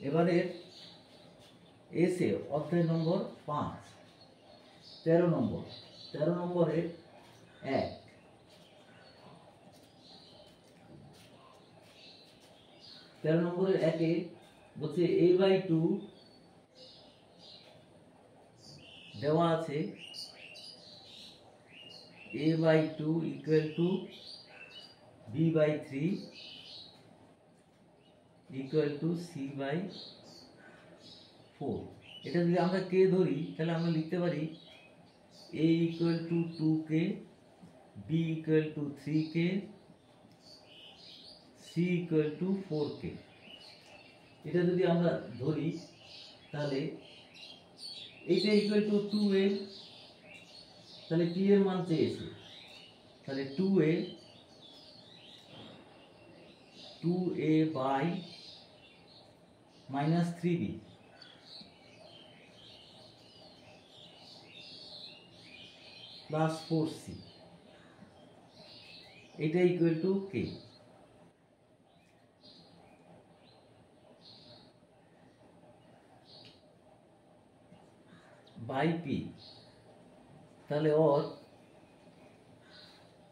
এবারে এসে অধ্যায় নম্বর 5 13 নম্বর 13 নম্বরে 1 13 নম্বরের 1-এ বলছে a/2 দেওয়া আছে a/2 equal to b/3 equal to c/4। এটা যদি আমরা কে ধরি তাহলে আমরা লিখতে পারি a equal to 2k, b equal two 3k, c equal two 4k। এটা যদি আমরা ধরি তাহলে এইটা ইকুয়াল টু 2a, তাহলে p এর মান চেয়েছে, তাহলে 2a by minus 3b plus 4c, এটা equal to k। By p, তাহলে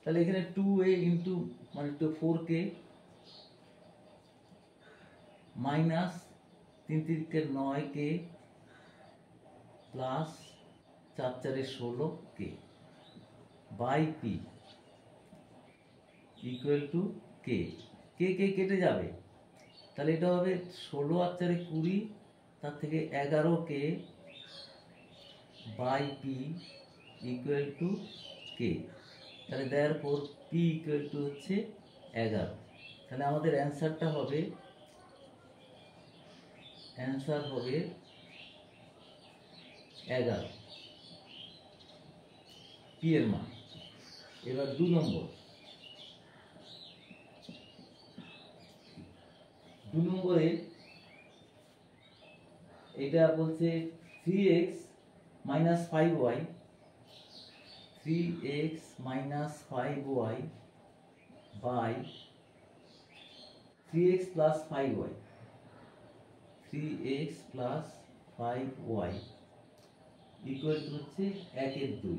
তাহলে এখানে 2a ইন্টু মানে 4k minus 3 3 9k plus 4 4 16k by p equal to k। কেটে যাবে, তাহলে এটা হবে 16 আর 4 20, তার থেকে 11k by p equal to k। তাহলে therefore p ইকুয়াল টু হচ্ছে 11। তাহলে আমাদের অ্যান্সারটা হবে 11 p এর মান। এবার 2 নম্বরে এটা বলছে 3x minus 5y by 3x plus 5y equal to হচ্ছে 1/2।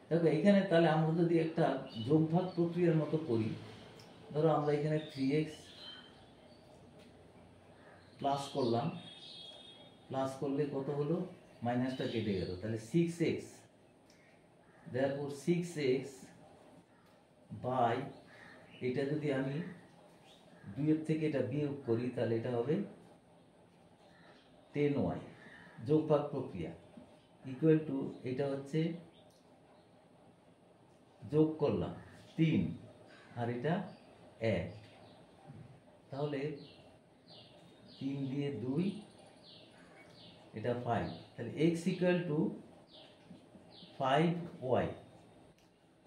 দেখো এখানে তাহলে আমরা যদি একটা যোগভাগ প্রক্রিয়ার মতো করি, ধরো আমরা এখানে 3x প্লাস করলাম, প্লাস করলে কত হলো, মাইনাসটা কেটে গেল, তাহলে 6x, therefore 6x বাই এটা যদি আমি 2 এর থেকে এটা বিয়োগ করি তাহলে এটা হবে 10y যোগভাগ প্রক্রিয়া ইকুয়াল টু এটা হচ্ছে যোগ করলাম 3 আর এটা 1, তাহলে 3 দিয়ে 2 এটা 5, তাহলে x ইকুয়াল টু 5y।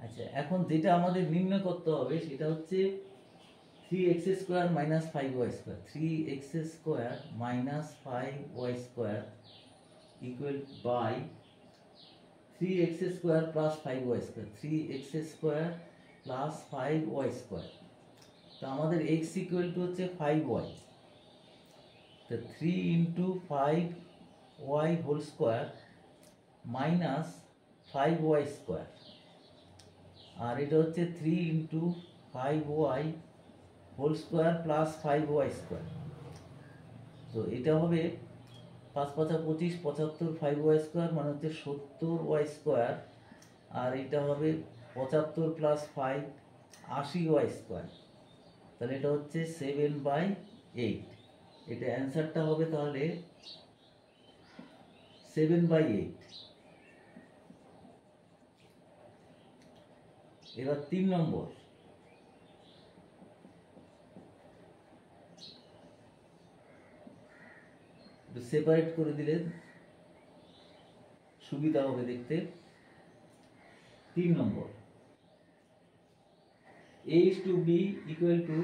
আচ্ছা, এখন যেটা আমাদের নির্ণয় করতে হবে সেটা হচ্ছে 3x square minus 5y square, 3x square minus 5y square equal by 3x square plus 5y square, 3x square plus 5y square. তো আমাদের x ইকুয়াল টু হচ্ছে 5y, তো 3 into 5y whole square minus 5y square, আর এটা হচ্ছে 3 into 5y whole square plus 5y square. তো এটা হবে 5 5 25 75, 5y স্কোয়ার মানে হচ্ছে 70y স্কোয়ার, আর এটা হবে 75 প্লাস 5 80y স্কোয়ার, তাহলে এটা হচ্ছে 7/8। এটা অ্যান্সারটা হবে তাহলে 7/8। এবার 3 নম্বর, সেপারেট করে দিলে সুবিধা হবে দেখতে। 3 নম্বর a/b ইকুয়াল টু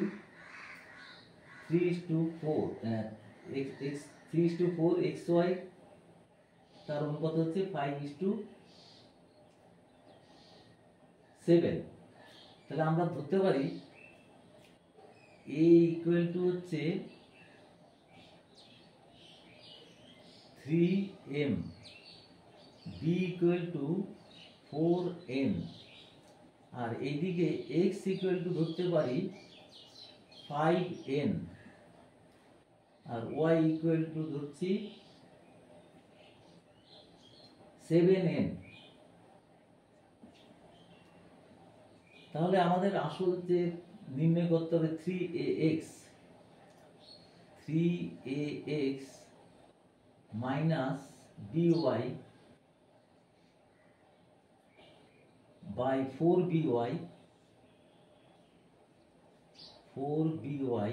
3:4 3:4 xy, তার অনুপাত হচ্ছে 5:7। তাহলে আমরা ধরতে পারি এ ইকুয়াল টু হচ্ছে 3m, B equal to 4n, আর এইদিকে x ইকুয়াল টু ধরতে পারি 5n, আর y ইকুয়াল টু ধরছি 7n। তাহলে আমাদের আসল যে নির্ণয় করতে হবে 3ax minus by by 4by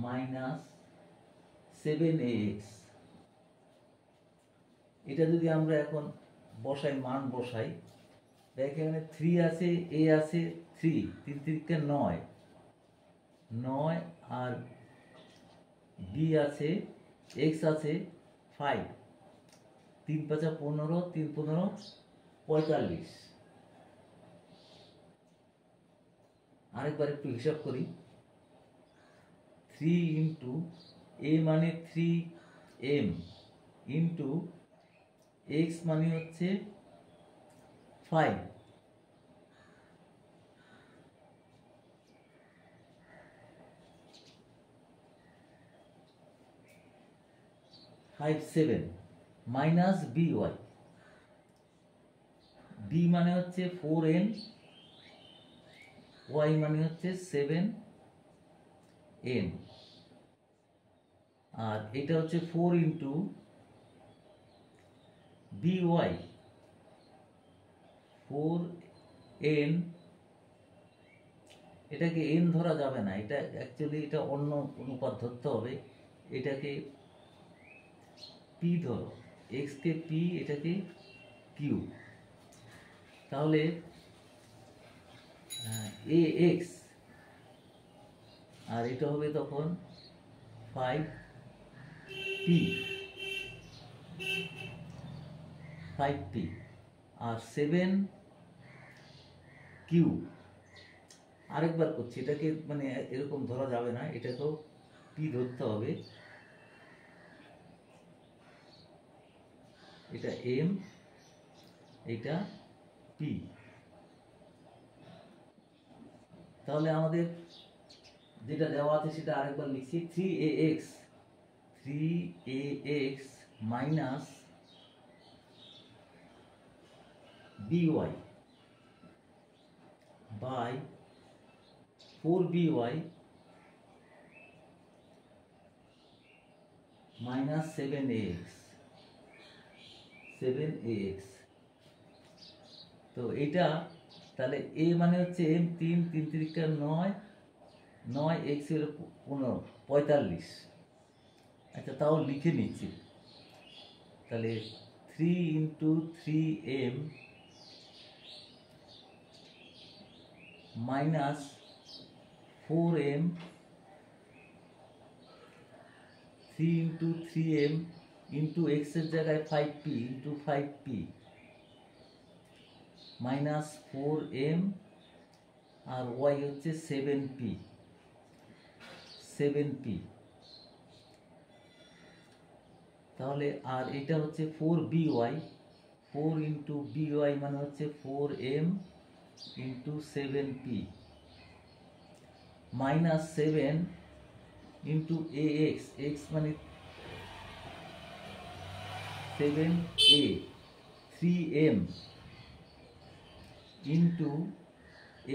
minus 7ax। এটা যদি আমরা এখন বসাই, মান বসাই, দেখ এখানে 3 আছে, a আছে 3, 3 3 9, 9, আর b আছে, x আছে 5, 3 5 15, 3 15 45। আরেকবার একটু হিসাব করি, 3 ইন্টু a মানে 3m ইন্টু x মানে হচ্ছে 5, 7 মাইনাস by, b মানে হচ্ছে 4n, y মানে হচ্ছে 7n, আর এটা হচ্ছে 4 ইন্টু by, 4n, এটাকে n ধরা যাবে না, এটা অ্যাকচুয়ালি এটা অন্য অনুপাত ধরতে হবে, এটাকে p ধরো, x কে p, এটাকে q। তাহলে ax, আর এটা হবে তখন 5p, আর 7q। আরেকবার করছি, এটাকে মানে এরকম ধরা যাবে না, এটাকেও p ধরতে হবে, এটা m, এটা p। তাহলে আমাদের যেটা দেওয়া আছে সেটা আরেকবার লিখছি, 3ax minus by by 4by minus 7ax। তো এটা তাহলে a মানে হচ্ছে m, 3 3 3 9, 9, x এর 15 45। আচ্ছা, তাও লিখে নিচ্ছি, তাহলে 3 into 3m minus 4m, 3 into 3m into x এর জায়গায় 5p into 5p minus 4m, আর y হচ্ছে 7p। তাহলে আর এটা হচ্ছে 4by, 4 ইন্টু by মানে হচ্ছে 4m into 7p minus 7 into ax, x মানে 7a, 3m ইন্টু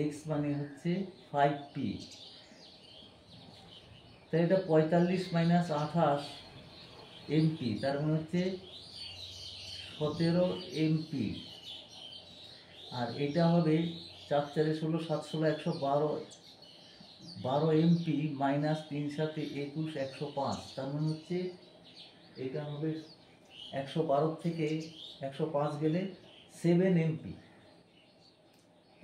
x মানে হচ্ছে 5p। তাই এটা 45 মাইনাস 28 mp, তার মানে হচ্ছে 17 mp, আর এটা হবে 4 4 16 7 16 112, 12 mp মাইনাস 3 7 21 105, তার মানে হচ্ছে এটা হবে 112 থেকে 105 গেলে 7 mp,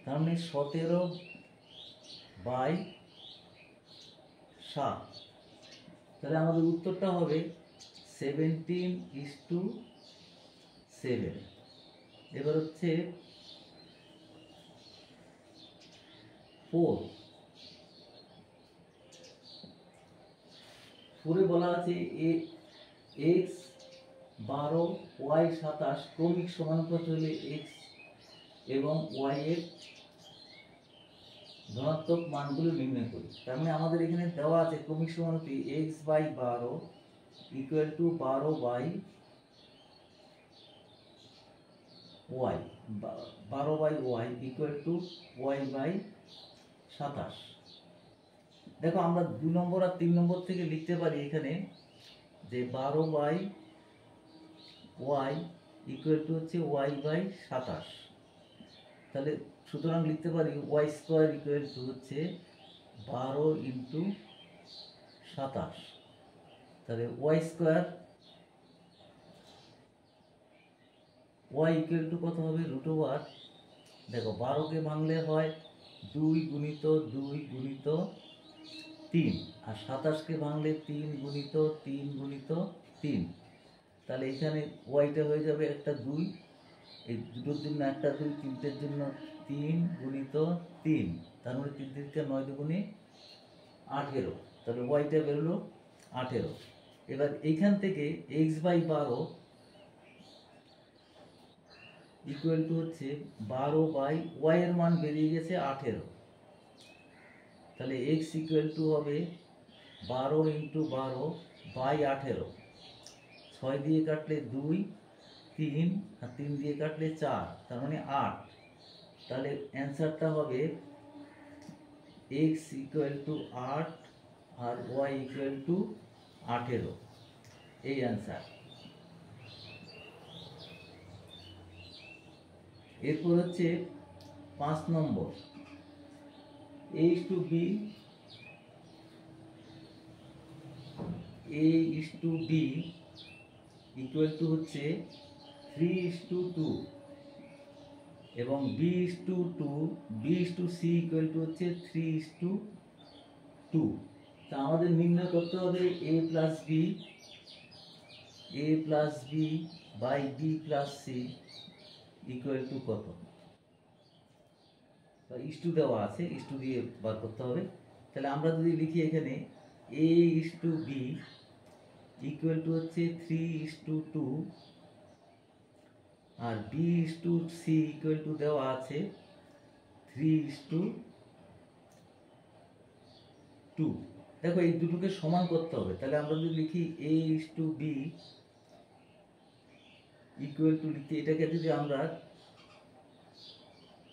তার মানে 17/7। তাহলে আমাদের উত্তরটা হবে 17:7। এবার হচ্ছে 4, পরে বলা আছে x 12 y 27 ক্রমিক সমানুপাত হলে x এবং y এর ধনাত্মক মানগুলো নির্ণয় করি। তার মানে আমাদের এখানে দেওয়া আছে ক্রমিক সমানুপাতি x by 12 equal to 12 by y, 12 by y equal to y by 27। দেখো আমরা 2 নম্বর আর 3 নম্বর থেকে লিখতে পারি এখানে যে 12 বাই y ইকুয়াল টু হচ্ছে y বাই 27। তাহলে সুতরাং লিখতে পারি y স্কোয়ার ইকুয়াল টু হচ্ছে 12 ইন্টু 27। তাহলে y square y equal to কত হবে রুট ওভার, দেখো 12কে ভাঙলে হয় 2 গুণিত 2 গুণিত 3, আর 27কে ভাঙলে 3 গুণিত 3 গুণিত 3। তাহলে এখানে ওয়াইটা হয়ে যাবে একটা 2, এই দুটোর জন্য একটা 2, তিনটের জন্য 3 গুণিত 3, তার মানে 3 থেকে 9 দুগুণে 18। তাহলে ওয়াইটা বেরোলো 18। এবার এইখান থেকে x বাই 12 ইকুয়াল টু হচ্ছে 12 বাই y এর মান বেরিয়ে গেছে 18। তাহলে x ইকুয়াল টু হবে 12 ইন্টু 12 বাই 18। 6 দিয়ে কাটলে 2, 3 আর 3 দিয়ে কাটলে 4, তার মানে 8। তাহলে অ্যান্সারটা হবে x ইকুয়াল টু 8 আর y ইকুয়াল টু 18, এই অ্যান্সার। এরপর হচ্ছে 5 নম্বর, a is to b equal to হচ্ছে 3:2 এবং b is to c equal to হচ্ছে 3:2। তা আমাদের নির্ণয় করতে হবে a plus b by b plus c equal to কত। ইস্টু দেওয়া আছে, ইস্টু দিয়ে বার করতে হবে। তাহলে আমরা যদি লিখি এখানে a is to b equal to হচ্ছে 3:2 আর b is to c equal two দেওয়া আছে 3:2। দেখো এই দুটোকে সমান করতে হবে। তাহলে আমরা যদি লিখি a is to b equal two, লিখতে এটাকে যদি আমরা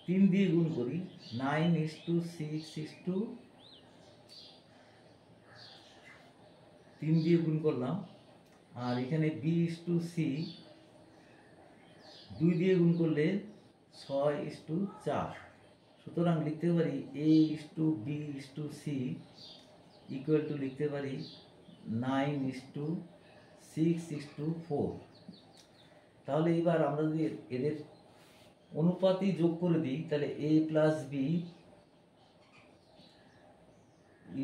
3 দিয়ে গুণ করি 9:6 3 দিয়ে গুণ করলাম। আর এখানে b is to c 2 দিয়ে গুণ করলে 6:4। সুতরাং লিখতে পারি a is to b is to c equal two লিখতে পারি 9:6:4। তাহলে এবার আমরা যদি এদের অনুপাতই যোগ করে দিই তাহলে a plus b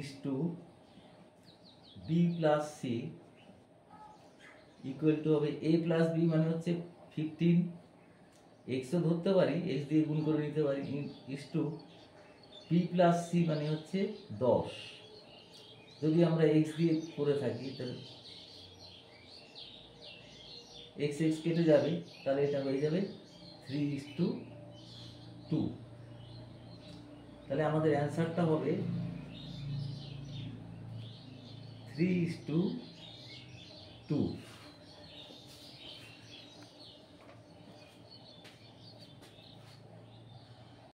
is to b plus c equal two হবে a প্লাস b মানে হচ্ছে 15, x ও ধরতে পারি, x দিয়ে গুণ করে নিতে পারি, is to b plus c মানে হচ্ছে 10। যদি আমরা x দিয়ে করে থাকি তাহলে x কেটে যাবে, তাহলে এটা হয়ে যাবে 3:2। তাহলে আমাদের অ্যান্সারটা হবে 3:2।